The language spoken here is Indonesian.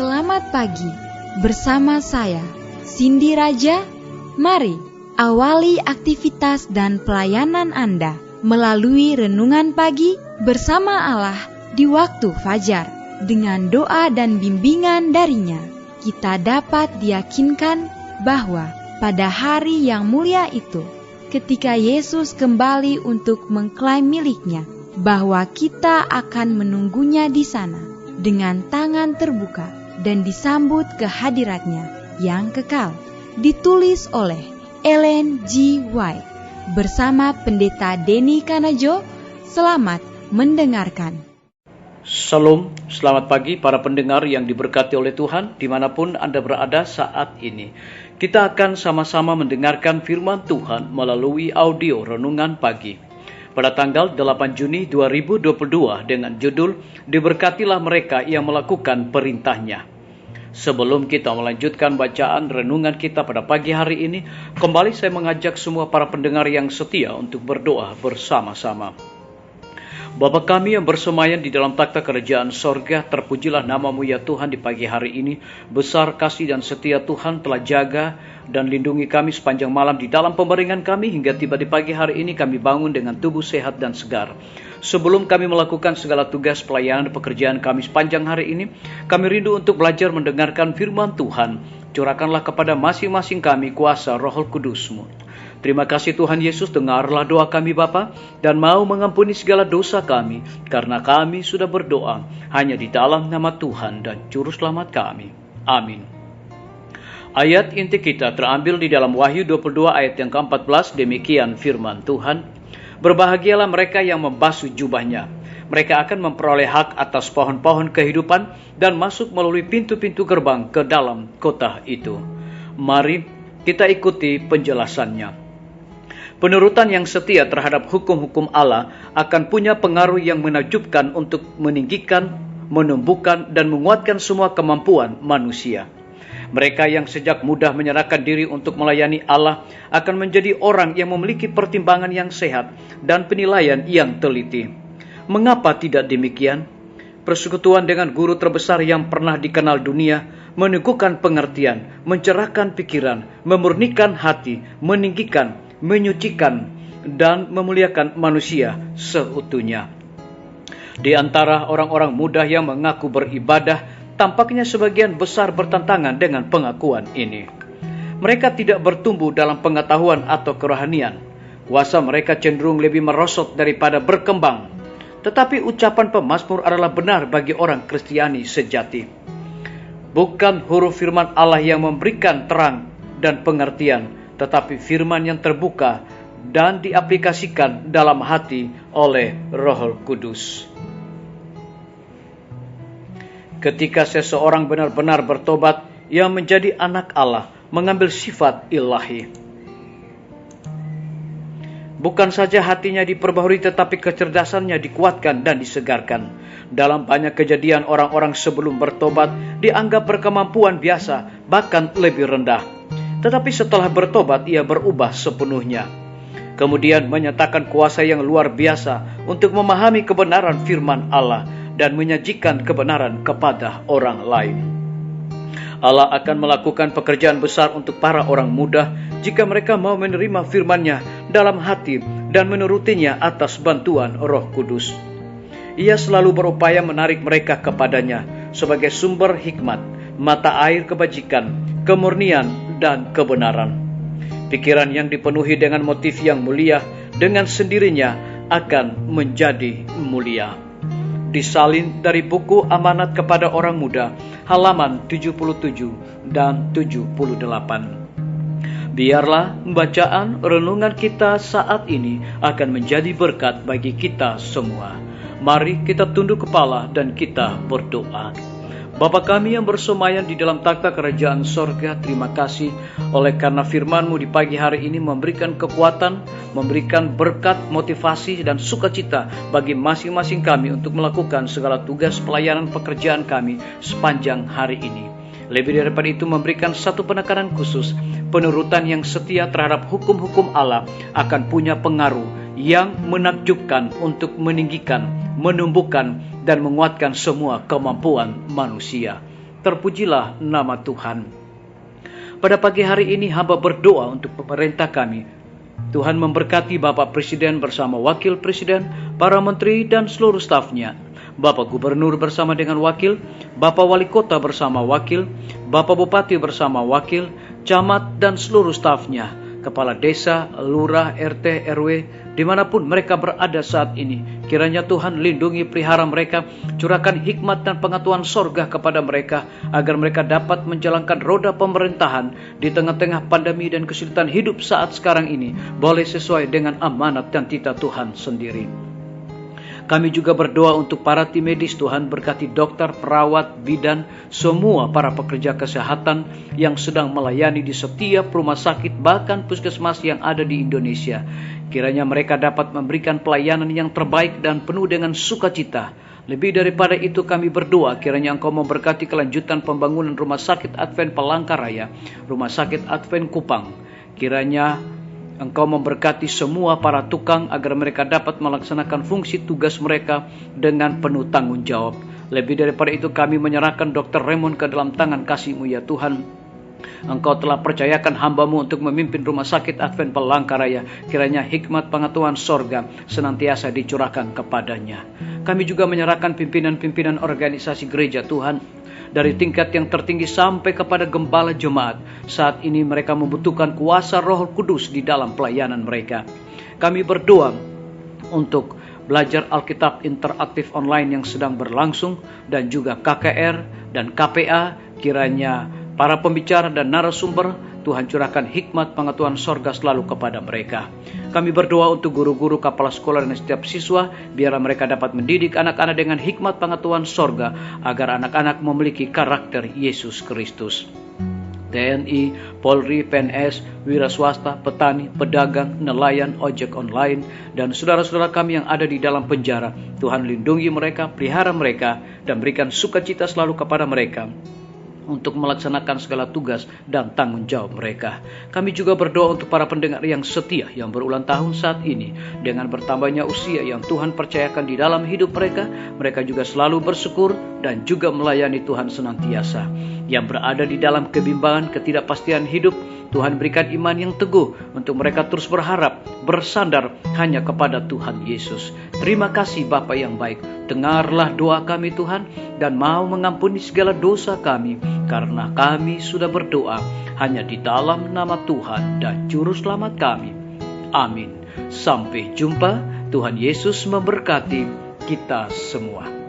Selamat pagi, bersama saya, Cindy Raja. Mari awali aktivitas dan pelayanan Anda melalui renungan pagi bersama Allah di waktu fajar. Dengan doa dan bimbingan darinya, kita dapat diyakinkan bahwa pada hari yang mulia itu, ketika Yesus kembali untuk mengklaim miliknya, bahwa kita akan menunggunya di sana dengan tangan terbuka dan disambut ke hadiratnya yang kekal. Ditulis oleh Ellen G. White bersama Pendeta Denny Kanajo. Selamat mendengarkan. Salam, selamat pagi para pendengar yang diberkati oleh Tuhan dimanapun Anda berada saat ini. Kita akan sama-sama mendengarkan firman Tuhan melalui audio renungan pagi pada tanggal 8 Juni 2022 dengan judul Diberkatilah Mereka yang Melakukan Perintahnya. Sebelum kita melanjutkan bacaan renungan kita pada pagi hari ini, kembali saya mengajak semua para pendengar yang setia untuk berdoa bersama-sama. Bapa kami yang bersemayam di dalam takhta kerajaan sorga, terpujilah namamu ya Tuhan di pagi hari ini. Besar kasih dan setia Tuhan telah jaga dan lindungi kami sepanjang malam di dalam pembaringan kami hingga tiba di pagi hari ini kami bangun dengan tubuh sehat dan segar. Sebelum kami melakukan segala tugas pelayanan dan pekerjaan kami sepanjang hari ini, kami rindu untuk belajar mendengarkan firman Tuhan. Curahkanlah kepada masing-masing kami kuasa Roh Kudus-Mu. Terima kasih Tuhan Yesus, dengarlah doa kami Bapa, dan mau mengampuni segala dosa kami, karena kami sudah berdoa hanya di dalam nama Tuhan dan Juru Selamat kami. Amin. Ayat inti kita terambil di dalam Wahyu 22 ayat yang ke-14, demikian firman Tuhan. Berbahagialah mereka yang membasuh jubahnya. Mereka akan memperoleh hak atas pohon-pohon kehidupan dan masuk melalui pintu-pintu gerbang ke dalam kota itu. Mari kita ikuti penjelasannya. Penurutan yang setia terhadap hukum-hukum Allah akan punya pengaruh yang menakjubkan untuk meninggikan, menumbuhkan, dan menguatkan semua kemampuan manusia. Mereka yang sejak muda menyerahkan diri untuk melayani Allah akan menjadi orang yang memiliki pertimbangan yang sehat dan penilaian yang teliti. Mengapa tidak demikian? Persekutuan dengan guru terbesar yang pernah dikenal dunia meneguhkan pengertian, mencerahkan pikiran, memurnikan hati, meninggikan, menyucikan, dan memuliakan manusia seutuhnya. Di antara orang-orang muda yang mengaku beribadah, tampaknya sebagian besar bertentangan dengan pengakuan ini. Mereka tidak bertumbuh dalam pengetahuan atau kerohanian. Kuasa mereka cenderung lebih merosot daripada berkembang. Tetapi ucapan pemazmur adalah benar bagi orang Kristiani sejati. Bukan huruf firman Allah yang memberikan terang dan pengertian, tetapi firman yang terbuka dan diaplikasikan dalam hati oleh Roh Kudus. Ketika seseorang benar-benar bertobat, ia menjadi anak Allah, mengambil sifat ilahi. Bukan saja hatinya diperbaharui, tetapi kecerdasannya dikuatkan dan disegarkan. Dalam banyak kejadian, orang-orang sebelum bertobat dianggap berkemampuan biasa, bahkan lebih rendah. Tetapi setelah bertobat, ia berubah sepenuhnya. Kemudian menyatakan kuasa yang luar biasa untuk memahami kebenaran firman Allah dan menyajikan kebenaran kepada orang lain. Allah akan melakukan pekerjaan besar untuk para orang muda jika mereka mau menerima firman-Nya dalam hati dan menurutinya atas bantuan Roh Kudus. Ia selalu berupaya menarik mereka kepadanya sebagai sumber hikmat, mata air kebajikan, kemurnian, dan kebenaran. Pikiran yang dipenuhi dengan motif yang mulia dengan sendirinya akan menjadi mulia. Disalin dari buku Amanat kepada Orang Muda, halaman 77 dan 78. Biarlah bacaan renungan kita saat ini akan menjadi berkat bagi kita semua. Mari kita tunduk kepala dan kita berdoa. Bapa kami yang bersemayam di dalam takhta kerajaan sorga, terima kasih oleh karena firman-Mu di pagi hari ini memberikan kekuatan, memberikan berkat, motivasi, dan sukacita bagi masing-masing kami untuk melakukan segala tugas pelayanan pekerjaan kami sepanjang hari ini. Lebih daripada itu memberikan satu penekanan khusus, penurutan yang setia terhadap hukum-hukum Allah akan punya pengaruh yang menakjubkan untuk meninggikan, menumbuhkan, dan menguatkan semua kemampuan manusia. Terpujilah nama Tuhan. Pada pagi hari ini hamba berdoa untuk pemerintah kami. Tuhan memberkati Bapak Presiden bersama Wakil Presiden, para menteri dan seluruh stafnya, Bapak Gubernur bersama dengan wakil, Bapak Wali Kota bersama wakil, Bapak Bupati bersama wakil, camat dan seluruh stafnya, kepala desa, lurah, RT, RW, dimanapun mereka berada saat ini. Kiranya Tuhan lindungi, pelihara mereka, curahkan hikmat dan pengetahuan sorga kepada mereka, agar mereka dapat menjalankan roda pemerintahan di tengah-tengah pandemi dan kesulitan hidup saat sekarang ini, boleh sesuai dengan amanat dan titah Tuhan sendiri. Kami juga berdoa untuk para tim medis. Tuhan berkati dokter, perawat, bidan, semua para pekerja kesehatan yang sedang melayani di setiap rumah sakit, bahkan puskesmas yang ada di Indonesia. Kiranya mereka dapat memberikan pelayanan yang terbaik dan penuh dengan sukacita. Lebih daripada itu kami berdoa kiranya Engkau memberkati kelanjutan pembangunan Rumah Sakit Advent Palangkaraya, Rumah Sakit Advent Kupang. Kiranya Engkau memberkati semua para tukang agar mereka dapat melaksanakan fungsi tugas mereka dengan penuh tanggung jawab. Lebih daripada itu kami menyerahkan Dr. Raymond ke dalam tangan kasih-Mu ya Tuhan. Engkau telah percayakan hamba-Mu untuk memimpin Rumah Sakit Advent Palangkaraya. Kiranya hikmat pengetahuan sorga senantiasa dicurahkan kepadanya. Kami juga menyerahkan pimpinan-pimpinan organisasi gereja Tuhan, dari tingkat yang tertinggi sampai kepada gembala jemaat. Saat ini mereka membutuhkan kuasa Roh Kudus di dalam pelayanan mereka. Kami berdoa untuk belajar Alkitab interaktif online yang sedang berlangsung, dan juga KKR dan KPA. Kiranya para pembicara dan narasumber, Tuhan curahkan hikmat pengetahuan sorga selalu kepada mereka. Kami berdoa untuk guru-guru, kepala sekolah dan setiap siswa, biar mereka dapat mendidik anak-anak dengan hikmat pengetahuan sorga, agar anak-anak memiliki karakter Yesus Kristus. TNI, Polri, PNS, wira swasta, petani, pedagang, nelayan, ojek online, dan saudara-saudara kami yang ada di dalam penjara. Tuhan lindungi mereka, pelihara mereka, dan berikan sukacita selalu kepada mereka untuk melaksanakan segala tugas dan tanggung jawab mereka. Kami juga berdoa untuk para pendengar yang setia yang berulang tahun saat ini. Dengan bertambahnya usia yang Tuhan percayakan di dalam hidup mereka, mereka juga selalu bersyukur dan juga melayani Tuhan senantiasa. Yang berada di dalam kebimbangan, ketidakpastian hidup, Tuhan berikan iman yang teguh untuk mereka terus berharap, bersandar hanya kepada Tuhan Yesus. Terima kasih Bapa yang baik. Dengarlah doa kami Tuhan, dan mau mengampuni segala dosa kami, karena kami sudah berdoa hanya di dalam nama Tuhan dan Juru Selamat kami. Amin. Sampai jumpa. Tuhan Yesus memberkati kita semua.